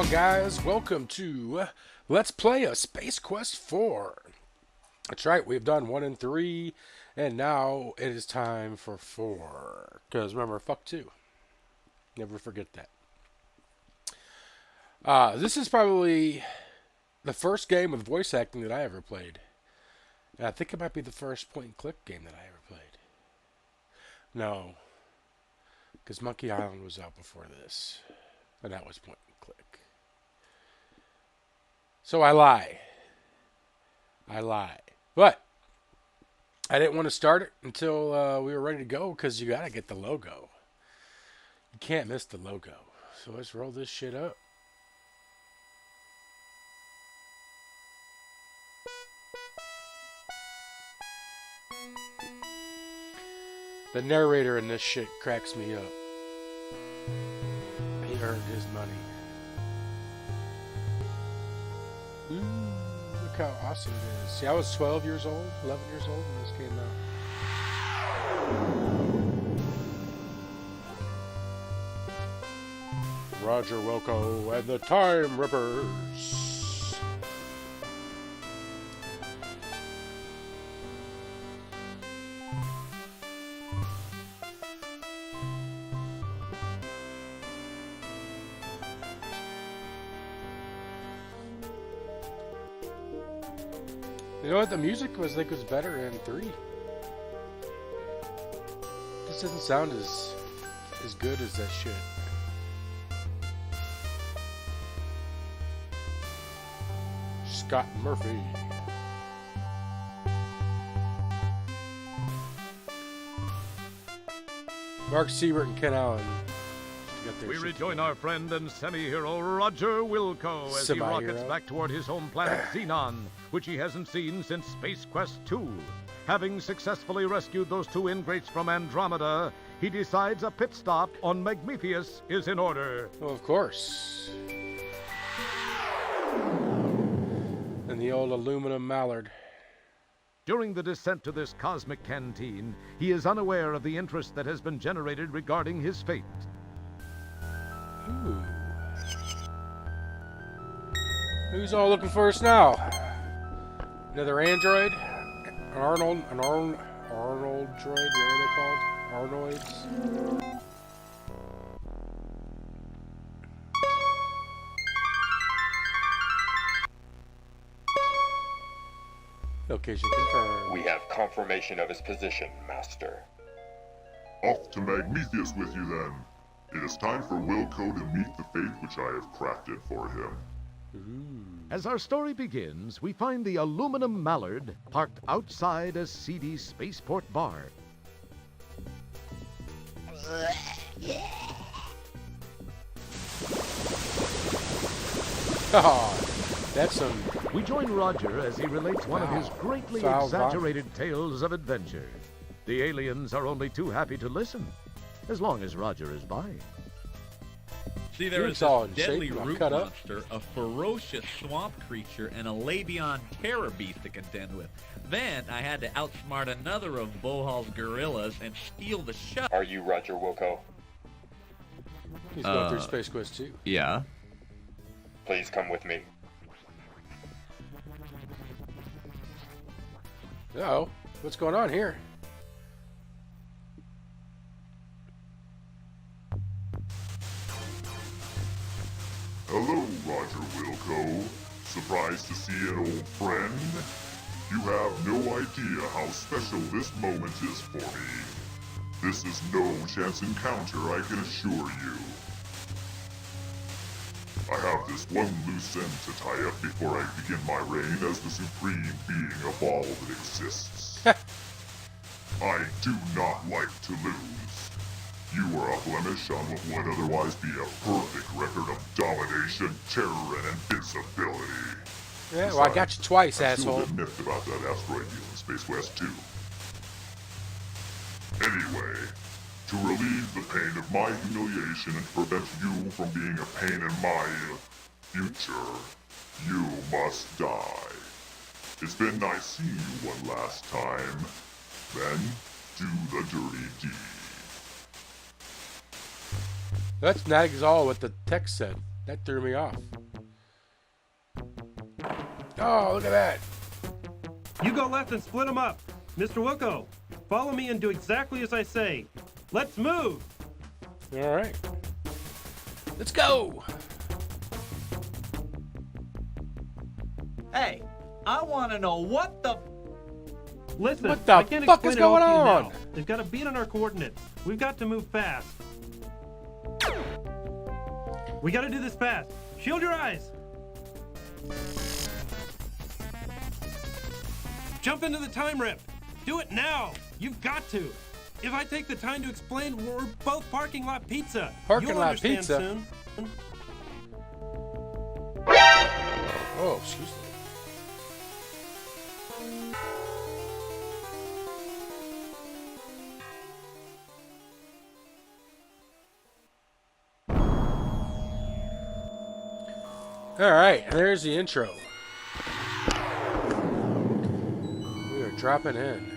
on, guys? Welcome to Let's Play a Space Quest 4. That's right, we've done 1 and 3, and now it is time for 4. Because remember, fuck 2. Never forget that. This is probably the first game with voice acting that I ever played. And I think it might be the first point-and-click game that I ever played. No. Because Monkey Island was out before this. And that was point-and-click. So I lie. But I didn't want to start it until we were ready to go because you got to get the logo. You can't miss the logo. So let's roll this shit up. The narrator in this shit cracks me up. He earned his money. Ooh, look how awesome it is. See, I was 12 years old, 11 years old when this came out. Roger Wilco and the Time Rippers. You know what? The music was was better in 3. This doesn't sound as good as that shit. Scott Murphy. Mark Siebert and Ken Allen. We rejoin our friend and semi-hero Roger Wilco as he rockets back toward his home planet Xenon, which he hasn't seen since Space Quest 2. Having successfully rescued those 2 ingrates from Andromeda, he decides a pit stop on Magmethius is in order. Well, of course. And the old aluminum mallard. During the descent to this cosmic canteen, he is unaware of the interest that has been generated regarding his fate. Ooh. Who's all looking for us now? Another android? An Arnold droid? What are they called? Arnoids? Location confirmed. We have confirmation of his position, Master. Off to Magmethius with you then. It is time for Wilco to meet the fate which I have crafted for him. As our story begins, we find the aluminum mallard parked outside a seedy spaceport bar. Oh, that's some... We join Roger as he relates one of his greatly exaggerated tales of adventure. The aliens are only too happy to listen, as long as Roger is by. See, there is a deadly root monster, a ferocious swamp creature, and a Labion terror beast to contend with. Then I had to outsmart another of Bohal's gorillas and steal the shut. Are you Roger Wilco? He's going through Space Quest 2. Yeah. Please come with me. Uh-oh. What's going on here? Hello, Roger Wilco. Surprised to see an old friend? You have no idea how special this moment is for me. This is no chance encounter, I can assure you. I have this one loose end to tie up before I begin my reign as the supreme being of all that exists. I do not like to lose. You are a blemish on what would otherwise be a perfect record of domination, terror, and invincibility. Yeah, well, I got you twice, asshole. I'm miffed about that asteroid deal in Space Quest 2. Anyway, to relieve the pain of my humiliation and prevent you from being a pain in my future, you must die. It's been nice seeing you one last time. Then, do the dirty deed. That's not all what the text said. That threw me off. Oh, look at that. You go left and split them up. Mr. Wilco, follow me and do exactly as I say. Let's move. All right. Let's go. Hey, I want to know what the... Listen, What the I can't fuck explain is it all going to you on? now. They've got a beat on our coordinates. We've got to move fast. We got to do this fast. Shield your eyes. Jump into the time rip. Do it now. You've got to. If I take the time to explain, we're both parking lot pizza. Parking You'll lot understand pizza? soon. Oh, excuse me. All right, there's the intro. We are dropping in.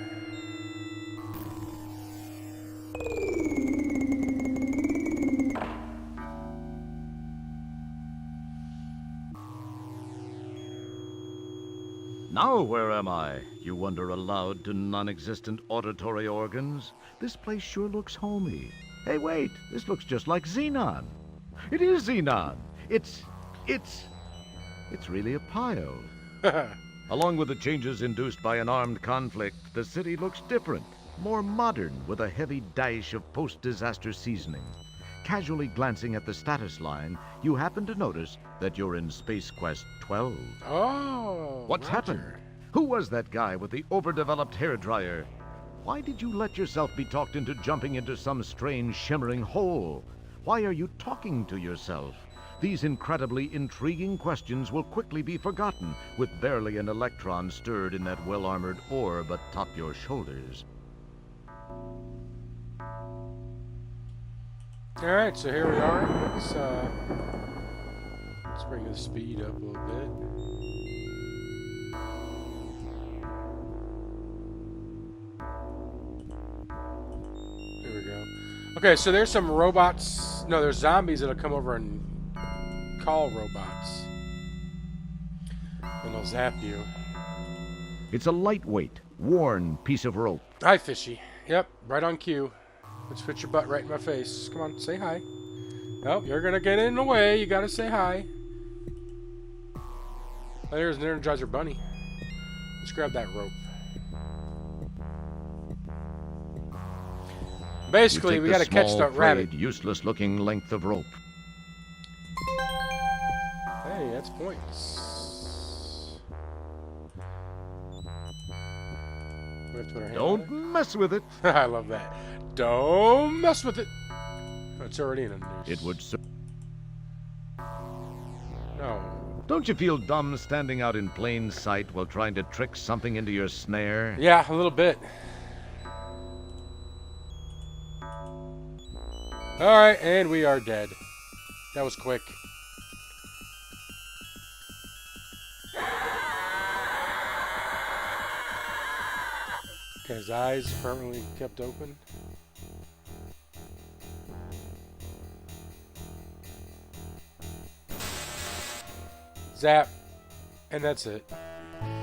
Now where am I? You wonder aloud to non-existent auditory organs. This place sure looks homey. Hey, wait, this looks just like Xenon. It is Xenon. It's really a pile. Along with the changes induced by an armed conflict, the city looks different, more modern, with a heavy dash of post-disaster seasoning. Casually glancing at the status line, you happen to notice that you're in Space Quest 12. Oh, What's Roger. happened? Who was that guy with the overdeveloped hairdryer? Why did you let yourself be talked into jumping into some strange shimmering hole? Why are you talking to yourself? These incredibly intriguing questions will quickly be forgotten with barely an electron stirred in that well-armored orb atop your shoulders. All right, so here we are. Let's bring the speed up a little bit. There we go. Okay, so there's some robots. No, there's zombies that'll come over and call robots. And they'll zap you. It's a lightweight, worn piece of rope. Hi, fishy. Yep, right on cue. Let's put your butt right in my face. Come on, say hi. Oh, you're gonna get in the way. You gotta say hi. Oh, there's an Energizer Bunny. Let's grab that rope. Basically, You we take gotta the catch small, that rabbit. frayed, useless-looking length of rope. Hey, that's points. We have to put our hand on Don't mess with it. it. I love that. Don't mess with it. Oh, it's already in a noose. It would. No. Don't you feel dumb standing out in plain sight while trying to trick something into your snare? Yeah, a little bit. Alright, and we are dead. That was quick. Okay, his eyes permanently kept open. Zap. And that's it.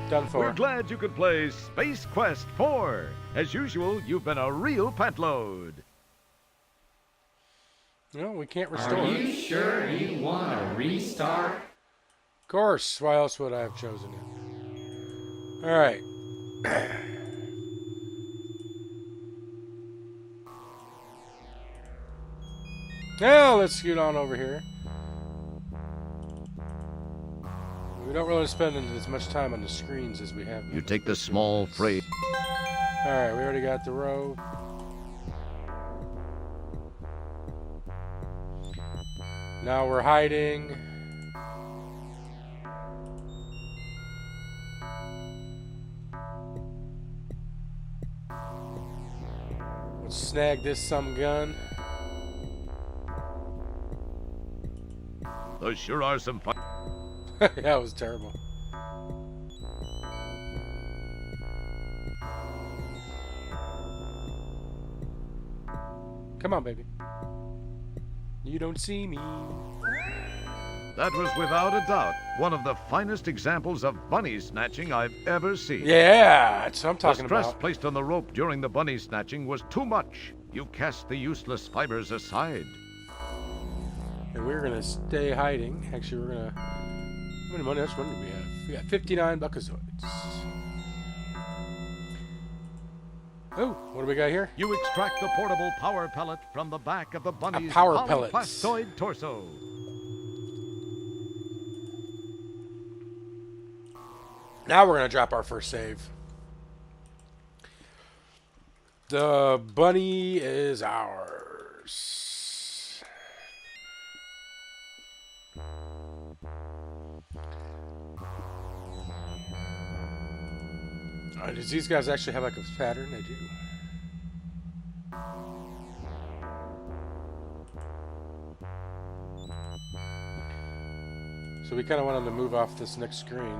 Done for. We're glad you could play Space Quest 4. As usual, you've been a real pantload. No, we can't restore. Are you sure you want to restart? Of course. Why else would I have chosen it? Alright. Now let's scoot on over here. We don't really spend as much time on the screens as we have. You take the small freight. Alright, we already got the rope. Now we're hiding. Let's snag this some gun. Those sure are some fun. That was terrible. Come on, baby. You don't see me. That was without a doubt one of the finest examples of bunny snatching I've ever seen. Yeah, that's what I'm talking The stress about. placed on the rope during the bunny snatching was too much. You cast the useless fibers aside. And we're gonna stay hiding. Actually, we're gonna. How many money? That's money we have. We got 59 buckazoids. Oh, what do we got here? You extract the portable power pellet from the back of the bunny's power pellet. polyplastoid torso. Now we're gonna drop our first save. The bunny is ours. Does these guys actually have like a pattern? They do. So we kind of want them to move off this next screen.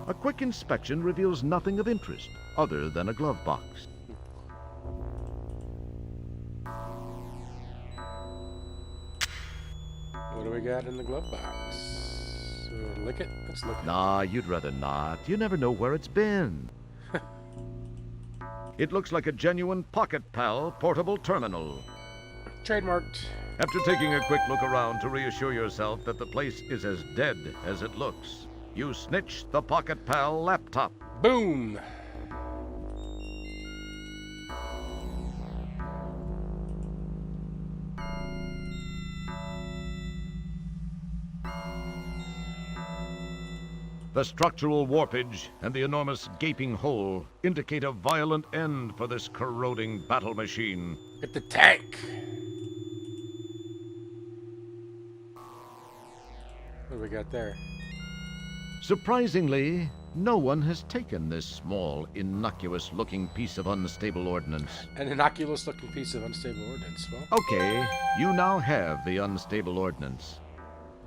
A quick inspection reveals nothing of interest other than a glove box. What do we got in the glove box? Lick it? Let's look. Nah, you'd rather not. You never know where it's been. It looks like a genuine Pocket Pal portable terminal. Trademarked. After taking a quick look around to reassure yourself that the place is as dead as it looks, you snitch the Pocket Pal laptop. Boom! The structural warpage and the enormous gaping hole indicate a violent end for this corroding battle machine. Get the tank! What do we got there? Surprisingly, no one has taken this small, innocuous-looking piece of unstable ordnance. An innocuous-looking piece of unstable ordnance. Well, Okay, you now have the unstable ordnance.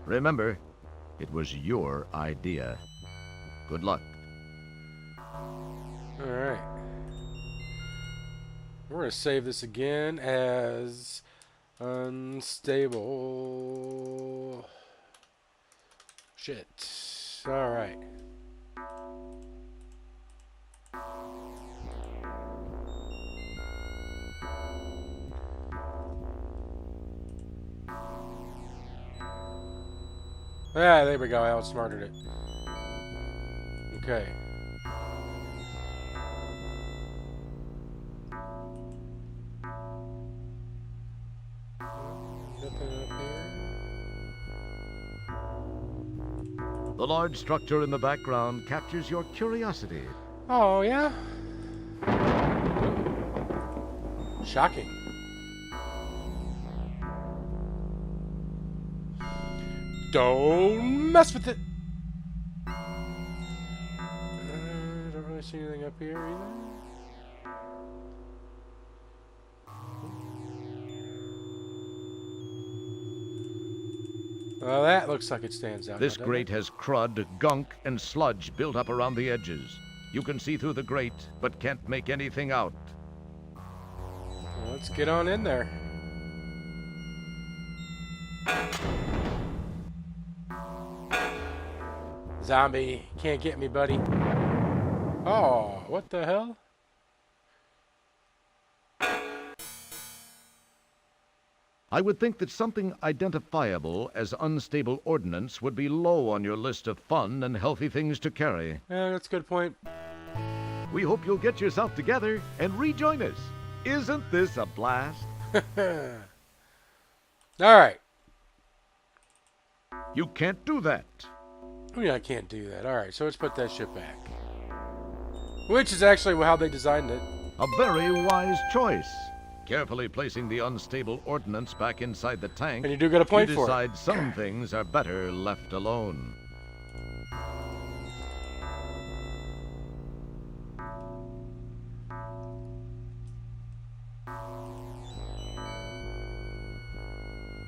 Remember, it was your idea. Good luck. alright. We're going to save this again as unstable. Shit. Alright. Ah, there we go. I outsmarted it. Okay. Nothing up here. The large structure in the background captures your curiosity. Oh, yeah? Shocking. Don't mess with it! Don't really see anything up here either. Well, that looks like it stands out. This now, grate doesn't has crud, gunk, and sludge built up around the edges. You can see through the grate, but can't make anything out. it? Well, let's get on in there. Zombie, can't get me, buddy. Oh, what the hell? I would think that something identifiable as unstable ordnance would be low on your list of fun and healthy things to carry. Yeah, that's a good point. We hope you'll get yourself together and rejoin us. Isn't this a blast? Alright. You can't do that. Oh, yeah, I can't do that. Alright, so let's put that shit back. Which is actually how they designed it. A very wise choice. Carefully placing the unstable ordnance back inside the tank, And you do get a point you for it. decide some things are better left alone.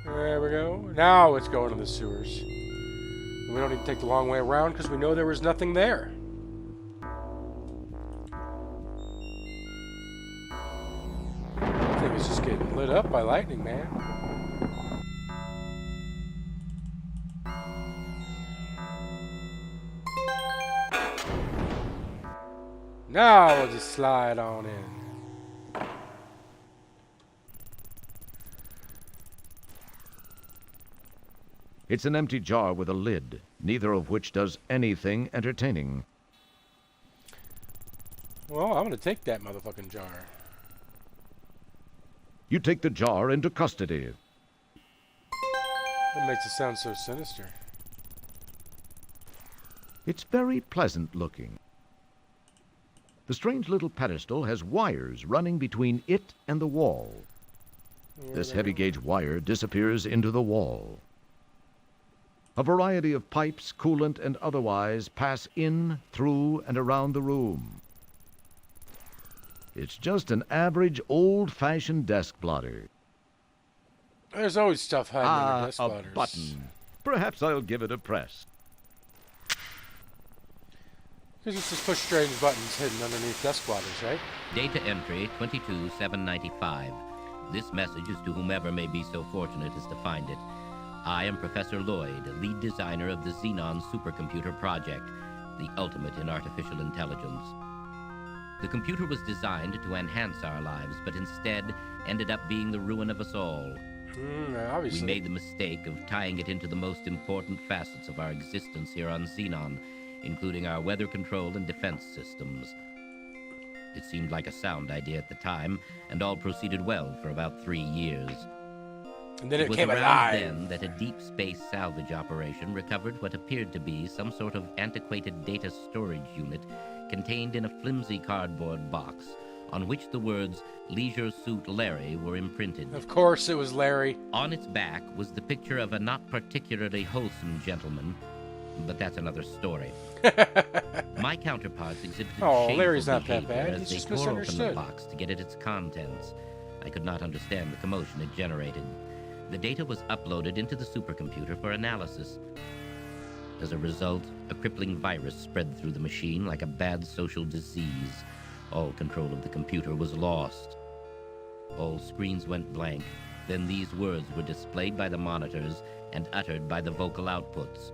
There we go. Now let's go into the sewers. We don't need to take the long way around because we know there was nothing there. This thing is just getting lit lit up by lightning, man. Now we'll just slide on in. It's an empty jar with a lid, neither of which does anything entertaining. Well, I'm gonna take that motherfucking jar. You take the jar into custody. That makes it sound so sinister. It's very pleasant looking. The strange little pedestal has wires running between it and the wall. This heavy gauge wire disappears into the wall. A variety of pipes, coolant and otherwise, pass in, through, and around the room. It's just an average old-fashioned desk blotter. There's always stuff hiding in the desk A blotters. button. Perhaps I'll give it a press. Because it's just push strange buttons hidden underneath desk blotters, right? Data entry 22795. This message is to whomever may be so fortunate as to find it. I am Professor Lloyd, lead designer of the Xenon supercomputer project, the ultimate in artificial intelligence. The computer was designed to enhance our lives, but instead ended up being the ruin of us all. Obviously. We made the mistake of tying it into the most important facets of our existence here on Xenon, including our weather control and defense systems. It seemed like a sound idea at the time, and all proceeded well for about 3 years. And then it was came around alive. then that a deep space salvage operation recovered what appeared to be some sort of antiquated data storage unit contained in a flimsy cardboard box on which the words Leisure Suit Larry were imprinted. Of course it was Larry. On its back was the picture of a not particularly wholesome gentleman, but that's another story. My counterparts exhibited shameful Larry's not that behavior bad. as He's they just tore open the misunderstood. box to get at its contents. I could not understand the commotion it generated. The data was uploaded into the supercomputer for analysis. As a result, a crippling virus spread through the machine like a bad social disease. All control of the computer was lost. All screens went blank. Then these words were displayed by the monitors and uttered by the vocal outputs.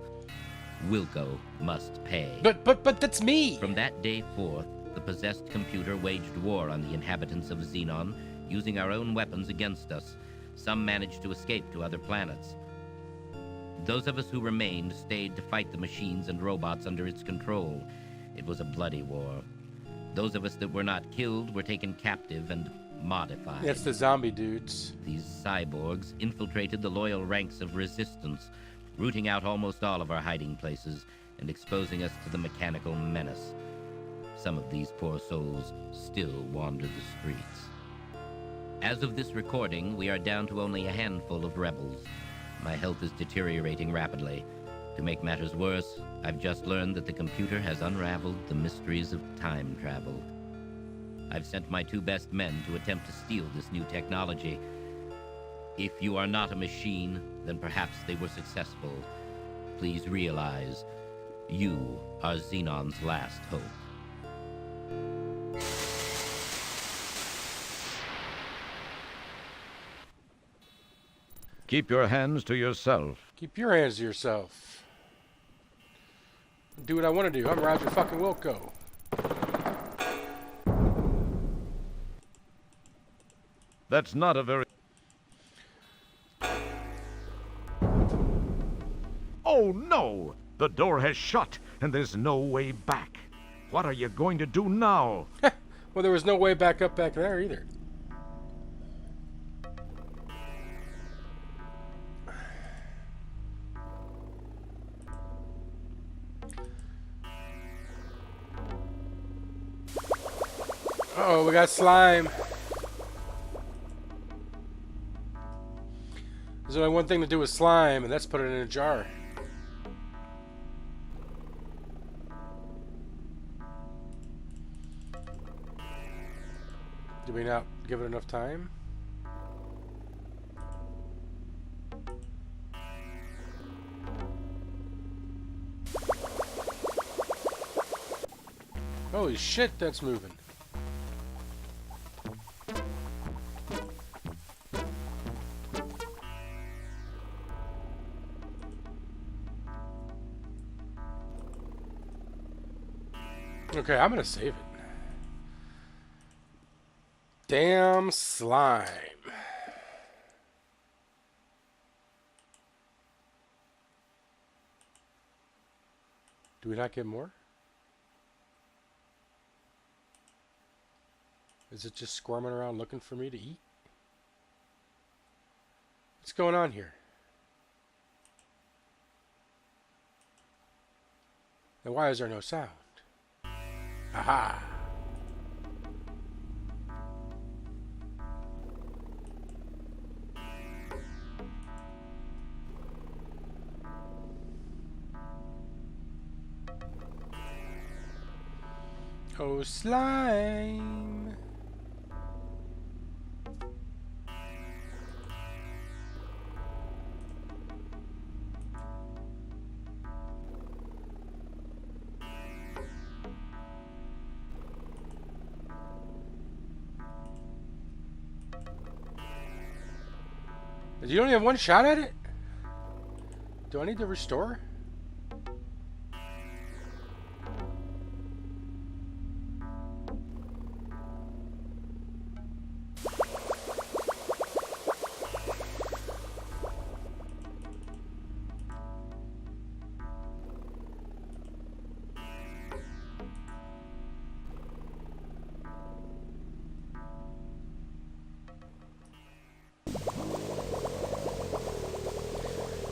Wilco must pay. But that's me! From that day forth, the possessed computer waged war on the inhabitants of Xenon, using our own weapons against us. Some managed to escape to other planets. Those of us who remained stayed to fight the machines and robots under its control. It was a bloody war. Those of us that were not killed were taken captive and modified. It's the zombie dudes. These cyborgs infiltrated the loyal ranks of resistance, rooting out almost all of our hiding places and exposing us to the mechanical menace. Some of these poor souls still wander the streets. As of this recording, we are down to only a handful of rebels. My health is deteriorating rapidly. To make matters worse, I've just learned that the computer has unraveled the mysteries of time travel. I've sent my 2 best men to attempt to steal this new technology. If you are not a machine, then perhaps they were successful. Please realize, you are Xenon's last hope. Keep your hands to yourself. Keep your hands to yourself. Do what I want to do. I'm Roger fucking Wilco. That's not a very... Oh, no! The door has shut, and there's no way back. What are you going to do now? Well, there was no way back up back there either. Uh-oh, we got slime. There's only one thing to do with slime, and that's put it in a jar. Did we not give it enough time? Holy shit, that's moving. Okay, I'm gonna save it. Damn slime. Do we not get more? Is it just squirming around looking for me to eat? What's going on here? And why is there no sound? Aha! Oh, slime! You only have one shot at it? Do I need to restore?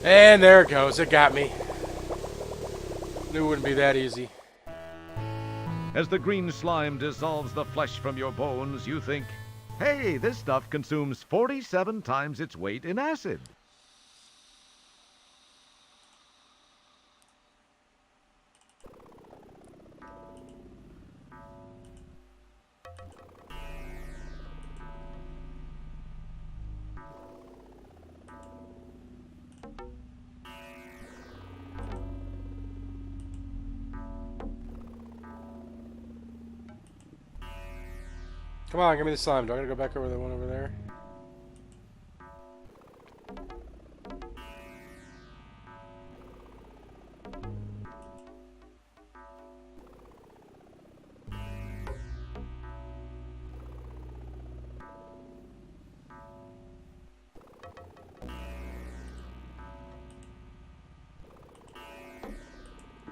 And there it goes. It got me. Knew it wouldn't be that easy. As the green slime dissolves the flesh from your bones, you think, hey, this stuff consumes 47 times its weight in acid. Come on, give me the slime. Do I gotta go back over the one over there?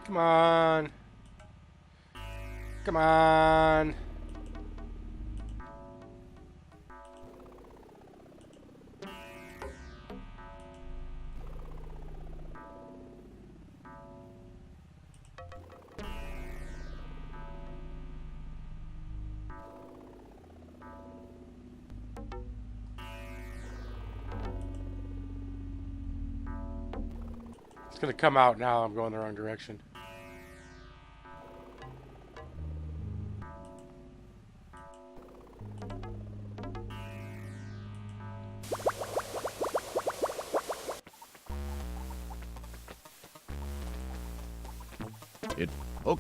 Come on. Come on. It's gonna come out now. I'm going the wrong direction. Oh,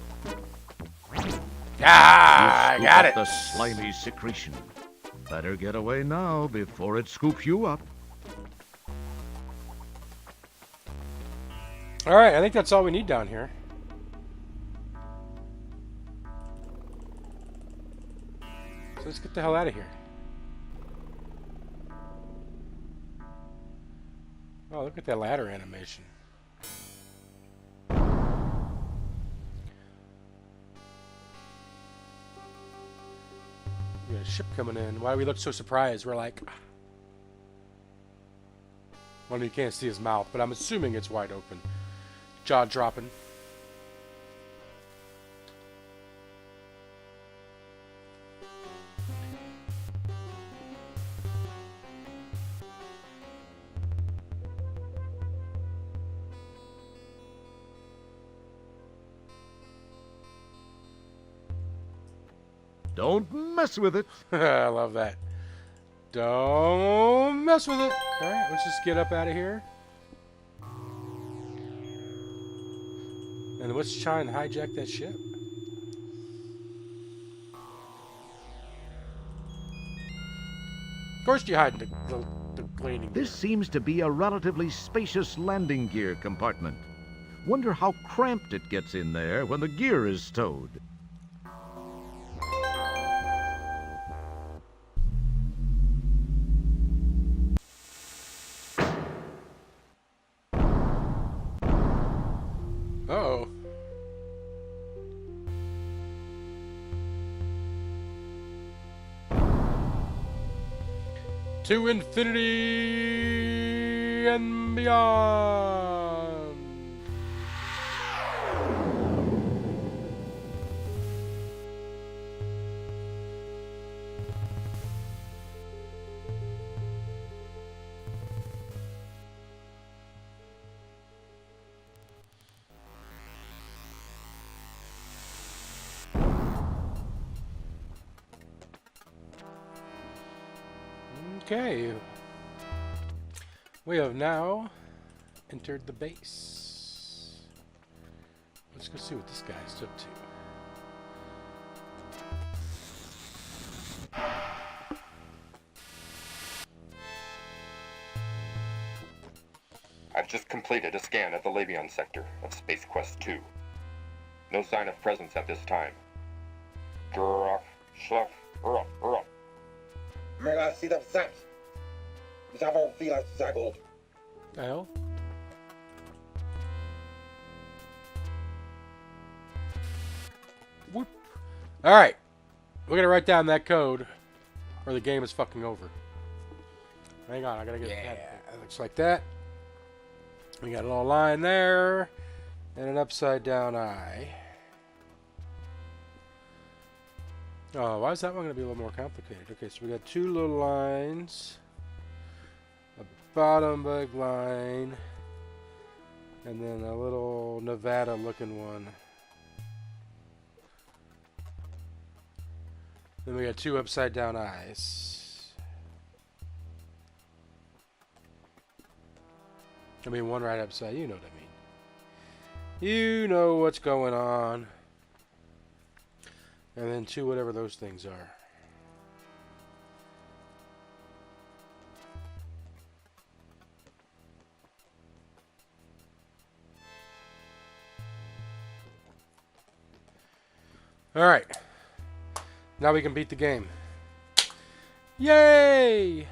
Ah, I got it. the slimy secretion. Better get away now before it scoops you up. All right, I think that's all we need down here. So let's get the hell out of here. Oh, look at that ladder animation. We got a ship coming in. Why do we look so surprised? We're like... Well, you can't see his mouth, but I'm assuming it's wide open. Jaw dropping. Don't mess with it. I love that. Don't mess with it. Alright, let's just get up out of here. And let's try and hijack that ship. Of course you hide in the cleaning. This seems to be a relatively spacious landing gear compartment. Wonder how cramped it gets in there when the gear is stowed. Uh-oh. To infinity and beyond. Okay, we have now entered the base. Let's go see what this guy's up to. I've just completed a scan of the Labion sector of Space Quest 2. No sign of presence at this time. Grrrf, schluff, urrup. Mega seed of that. Nous avons vu la seconde. The hell? Whoop. Alright. We're gonna write down that code, or the game is fucking over. Hang on, I gotta get that. It looks like that. We got a little line there, and an upside down eye. Oh, why is that one going to be a little more complicated? Okay, so we got two little lines, a bottom big line, and then a little Nevada looking one. Then we got two upside down eyes. I mean, one right upside, you know what I mean. You know what's going on. And then two, whatever those things are. Alright. Now we can beat the game. Yay!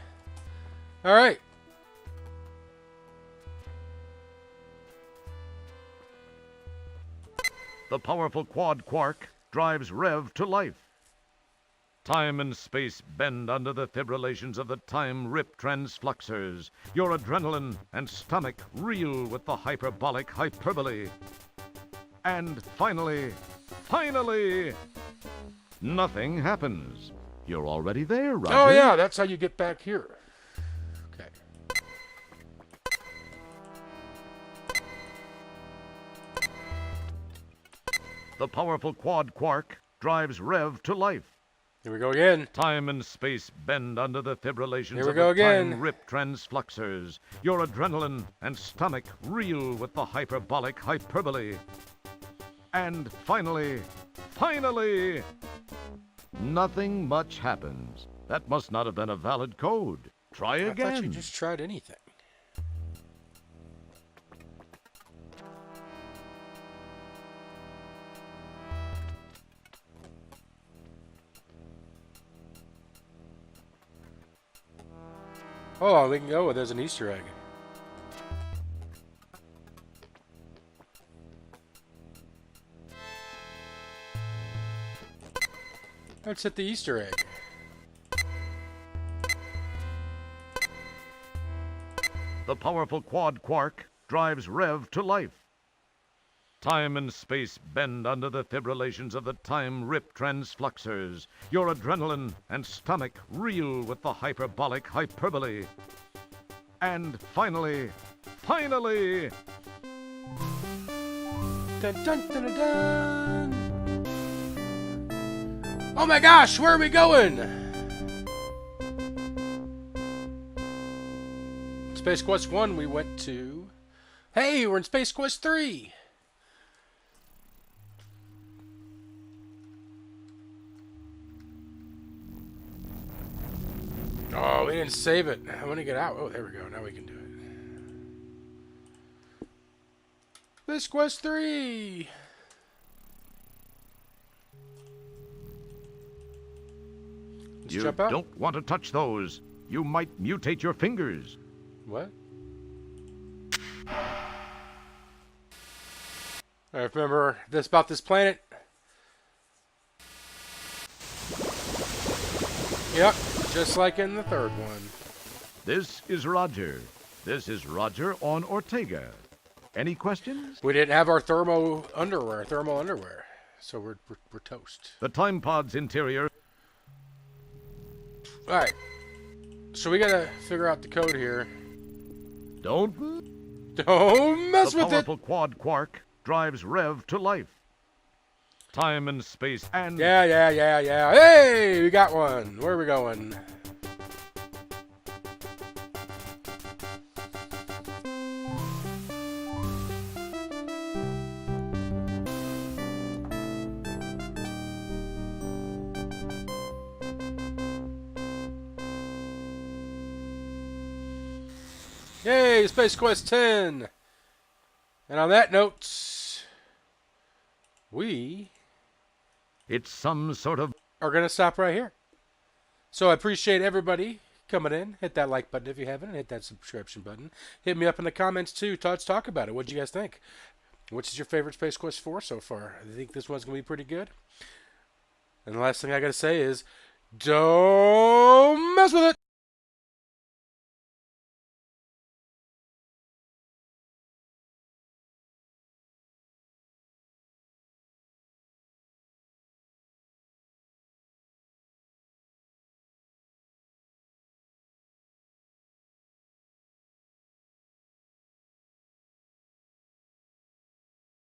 Alright. The powerful quad quark drives Rev to life. Time and space bend under the fibrillations of the time-rip transfluxers. Your adrenaline and stomach reel with the hyperbolic hyperbole. And finally, nothing happens. You're already there, Roger. Oh yeah, that's how you get back here. Okay. The powerful quad quark drives Rev to life. Here we go again. Time and space bend under the fibrillations Here we of go the again. time-rip transfluxers. Your adrenaline and stomach reel with the hyperbolic hyperbole. And finally, nothing much happens. That must not have been a valid code. Try again. I thought you just tried anything. Oh, we can go. There's an Easter egg. Let's hit the Easter egg. The powerful quad quark drives Rev to life. Time and space bend under the fibrillations of the time-rip transfluxers. Your adrenaline and stomach reel with the hyperbolic hyperbole. And finally, Dun, dun, dun, dun, dun. Oh my gosh, where are we going? Space Quest 1 we went to. Hey, we're in Space Quest 3. Oh, we didn't save it. I want to get out. Oh, there we go. Now we can do it. Space Quest 3. Let's you jump out. don't want to touch those. You might mutate your fingers. What? I remember this about this planet. Yep, just like in the third one. This is Roger. This is Roger on Ortega. Any questions? We didn't have our thermal underwear, so we're toast. The time pod's interior. All right, so we gotta figure out the code here. Don't mess with it. The powerful quad quark drives Rev to life. Time and space and... Yeah. Hey, we got one. Where are we going? Yay, Space Quest 10! And on that note, it's some sort of... are going to stop right here. So I appreciate everybody coming in. Hit that like button if you haven't, and hit that subscription button. Hit me up in the comments too. Let's talk about it. What do you guys think? Which is your favorite Space Quest 4 so far? I think this one's going to be pretty good. And the last thing I got to say is, don't mess with it!